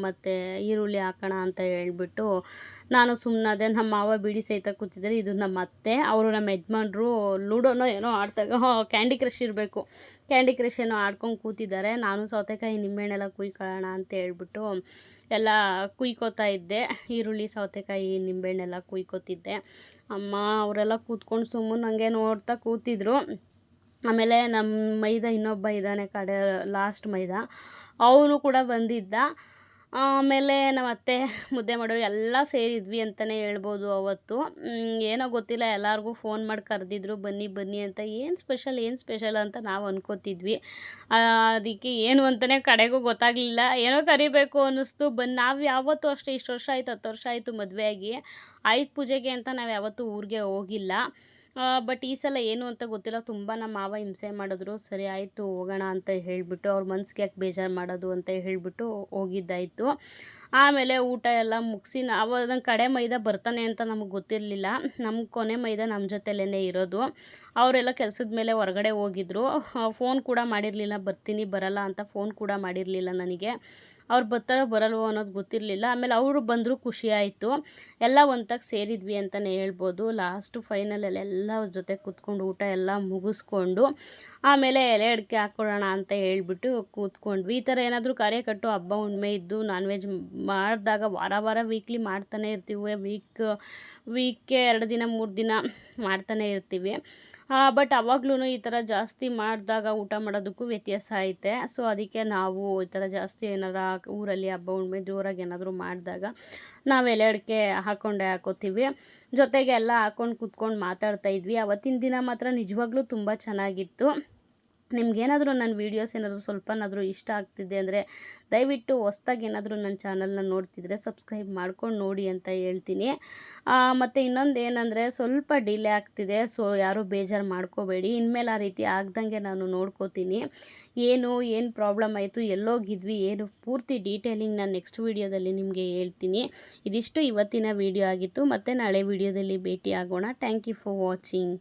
ಮತ್ತು ಈರುಳ್ಳಿ ಹಾಕೋಣ ಅಂತ ಹೇಳ್ಬಿಟ್ಟು ನಾನು ಸುಮ್ಮನಾದೆ. ನಮ್ಮ ಮಾವ ಬಿಡಿ ಸಹಿತ ಕೂತಿದ್ದಾರೆ. ಇದು ನಮ್ಮ ಅತ್ತೆ, ಅವರು ನಮ್ಮ ಯಜಮಾನ್ರು ಲೂಡೋನೋ ಏನೋ ಕ್ಯಾಂಡಿ ಕ್ರಷ್ ಇರಬೇಕು, ಕ್ಯಾಂಡಿ ಕ್ರಷ್ ಏನೋ ಆಡ್ಕೊಂಡು ಕೂತಿದ್ದಾರೆ. ನಾನು ಸೌತೆಕಾಯಿ ನಿಂಬೆಹಣ್ಣೆಲ್ಲ ಕುಯ್ಕೊಳ್ಳೋಣ ಅಂತ ಹೇಳ್ಬಿಟ್ಟು ಎಲ್ಲ ಕುಯ್ಕೋತಾ ಇದ್ದೆ. ಈರುಳ್ಳಿ, ಸೌತೆಕಾಯಿ, ನಿಂಬೆಹಣ್ಣೆಲ್ಲ ಕುಯ್ಕೋತಿದ್ದೆ. ಅಮ್ಮ ಅವರೆಲ್ಲ ಕೂತ್ಕೊಂಡು ಸುಮ್ಮನೆ ನನಗೆ ನೋಡ್ತಾ ಕೂತಿದ್ರು. ಆಮೇಲೆ ನಮ್ಮ ಇನ್ನೊಬ್ಬ ಇದ್ದಾನೆ ಕಡೆ ಲಾಸ್ಟ್ ಅವನು ಕೂಡ ಬಂದಿದ್ದ. ಆಮೇಲೆ ನಮ್ಮ ಅತ್ತೆ ಮುದ್ದೆ ಮಾಡೋರು ಎಲ್ಲ ಸೇರಿದ್ವಿ ಅಂತಲೇ ಹೇಳ್ಬೋದು. ಅವತ್ತು ಏನೋ ಗೊತ್ತಿಲ್ಲ, ಎಲ್ಲರಿಗೂ ಫೋನ್ ಮಾಡಿ ಕರೆದಿದ್ರು ಬನ್ನಿ ಅಂತ. ಏನು ಸ್ಪೆಷಲ್ ಅಂತ ನಾವು ಅನ್ಕೋತಿದ್ವಿ. ಅದಕ್ಕೆ ಏನು ಅಂತಲೇ ಕಡೆಗೂ ಗೊತ್ತಾಗಲಿಲ್ಲ. ಏನೋ ಕರಿಬೇಕು ಅನ್ನಿಸ್ತು. ನಾವು ಯಾವತ್ತೂ ಅಷ್ಟೇ, ಇಷ್ಟು ವರ್ಷ ಆಯಿತು, 10 ವರ್ಷ ಆಯಿತು ಮದುವೆಯಾಗಿ, ಆಯುಧ ಪೂಜೆಗೆ ಅಂತ ನಾವು ಯಾವತ್ತೂ ಊರಿಗೆ ಹೋಗಿಲ್ಲ. ಬಟ್ ಈ ಸಲ ಏನು ಅಂತ ಗೊತ್ತಿಲ್ಲ, ತುಂಬ ನಮ್ಮ ಮಾವ ಹಿಂಸೆ ಮಾಡಿದ್ರು. ಸರಿ ಆಯಿತು ಹೋಗೋಣ ಅಂತ ಹೇಳಿಬಿಟ್ಟು, ಅವ್ರ ಮನ್ಸಿಗೆ ಯಾಕೆ ಬೇಜಾರು ಮಾಡೋದು ಅಂತ ಹೇಳಿಬಿಟ್ಟು ಹೋಗಿದ್ದಾಯಿತು. ಆಮೇಲೆ ಊಟ ಎಲ್ಲ ಮುಗಿಸಿ ನಾವು ಅದನ್ನು ಕಡೆ ಬರ್ತಾನೆ ಅಂತ ನಮಗೆ ಗೊತ್ತಿರಲಿಲ್ಲ. ನಮ್ಮ ಕೊನೆ ನಮ್ಮ ಜೊತೆಲೇ ಇರೋದು. ಅವರೆಲ್ಲ ಕೆಲಸದ ಮೇಲೆ ಹೊರಗಡೆ ಹೋಗಿದ್ರು. ಫೋನ್ ಕೂಡ ಮಾಡಿರಲಿಲ್ಲ, ಬರ್ತೀನಿ ಬರಲ್ಲ ಅಂತ ಫೋನ್ ಕೂಡ ಮಾಡಿರಲಿಲ್ಲ ನನಗೆ. ಅವ್ರು ಬರ್ತಾರೋ ಬರಲ್ವೋ ಅನ್ನೋದು ಗೊತ್ತಿರಲಿಲ್ಲ. ಆಮೇಲೆ ಅವರು ಬಂದರೂ ಖುಷಿ ಆಯಿತು. ಎಲ್ಲ ಒಂತಾಗ ಸೇರಿದ್ವಿ ಅಂತಲೇ ಹೇಳ್ಬೋದು. ಲಾಸ್ಟು ಫೈನಲಲ್ಲಿ ಎಲ್ಲ ಜೊತೆ ಕೂತ್ಕೊಂಡು ಊಟ ಎಲ್ಲ ಮುಗಿಸ್ಕೊಂಡು ಆಮೇಲೆ ಎಲೆ ಅಡಿಕೆ ಹಾಕ್ಕೊಳ್ಳೋಣ ಅಂತ ಹೇಳ್ಬಿಟ್ಟು ಕೂತ್ಕೊಂಡ್ವಿ. ಈ ಥರ ಏನಾದರೂ ಕಾರ್ಯಕಟ್ಟು ಹಬ್ಬ ಹುಣ್ಣಿಮೆ ಇದ್ದು ನಾನ್ ವೆಜ್ ಮಾಡಿದಾಗ ವಾರ ವೀಕ್ಲಿ ಮಾಡ್ತಾನೆ ಇರ್ತೀವಿ. ವೀಕ್ಗೆ 2 ದಿನ 3 ದಿನ ಮಾಡ್ತಾನೆ ಇರ್ತೀವಿ. ಬಟ್ ಅವಾಗ್ಲೂ ಈ ಥರ ಜಾಸ್ತಿ ಮಾಡಿದಾಗ ಊಟ ಮಾಡೋದಕ್ಕೂ ವ್ಯತ್ಯಾಸ ಐತೆ. ಸೊ ಅದಕ್ಕೆ ನಾವು ಈ ಥರ ಜಾಸ್ತಿ ಏನಾರ ಊರಲ್ಲಿ ಹಬ್ಬ ಹುಣ್ಣಿಮೆ ಜೋರಾಗಿ ಏನಾದರೂ ಮಾಡಿದಾಗ ನಾವು ಎಲೆ ಅಡಿಕೆ ಹಾಕೋತೀವಿ. ಜೊತೆಗೆ ಎಲ್ಲ ಹಾಕ್ಕೊಂಡು ಕೂತ್ಕೊಂಡು ಮಾತಾಡ್ತಾಯಿದ್ವಿ. ಅವತ್ತಿನ ದಿನ ಮಾತ್ರ ನಿಜವಾಗ್ಲೂ ತುಂಬ ಚೆನ್ನಾಗಿತ್ತು. ನಿಮ್ಗೇನಾದರೂ ನನ್ನ ವೀಡಿಯೋಸ್ ಏನಾದರೂ ಸ್ವಲ್ಪನಾದರೂ ಇಷ್ಟ ಆಗ್ತಿದೆ ಅಂದರೆ ದಯವಿಟ್ಟು ಹೊಸ್ದಾಗಿ ಏನಾದರೂ ನನ್ನ ಚಾನಲ್ನ ನೋಡ್ತಿದ್ರೆ ಸಬ್ಸ್ಕ್ರೈಬ್ ಮಾಡ್ಕೊಂಡು ನೋಡಿ ಅಂತ ಹೇಳ್ತೀನಿ. ಮತ್ತು ಇನ್ನೊಂದು ಏನಂದರೆ ಸ್ವಲ್ಪ ಡಿಲೇ ಆಗ್ತಿದೆ, ಸೊ ಯಾರೂ ಬೇಜಾರು ಮಾಡ್ಕೋಬೇಡಿ. ಇನ್ಮೇಲೆ ಆ ರೀತಿ ಆಗ್ದಂಗೆ ನಾನು ನೋಡ್ಕೋತೀನಿ. ಏನು ಪ್ರಾಬ್ಲಮ್ ಆಯಿತು, ಎಲ್ಲೋಗಿದ್ವಿ, ಏನು ಪೂರ್ತಿ ಡೀಟೇಲಿಂಗ್ ನಾನು ನೆಕ್ಸ್ಟ್ ವೀಡಿಯೋದಲ್ಲಿ ನಿಮಗೆ ಹೇಳ್ತೀನಿ. ಇದಿಷ್ಟು ಇವತ್ತಿನ ವೀಡಿಯೋ ಆಗಿತ್ತು. ಮತ್ತು ನಾಳೆ ವೀಡಿಯೋದಲ್ಲಿ ಭೇಟಿ ಆಗೋಣ. Thank you for watching.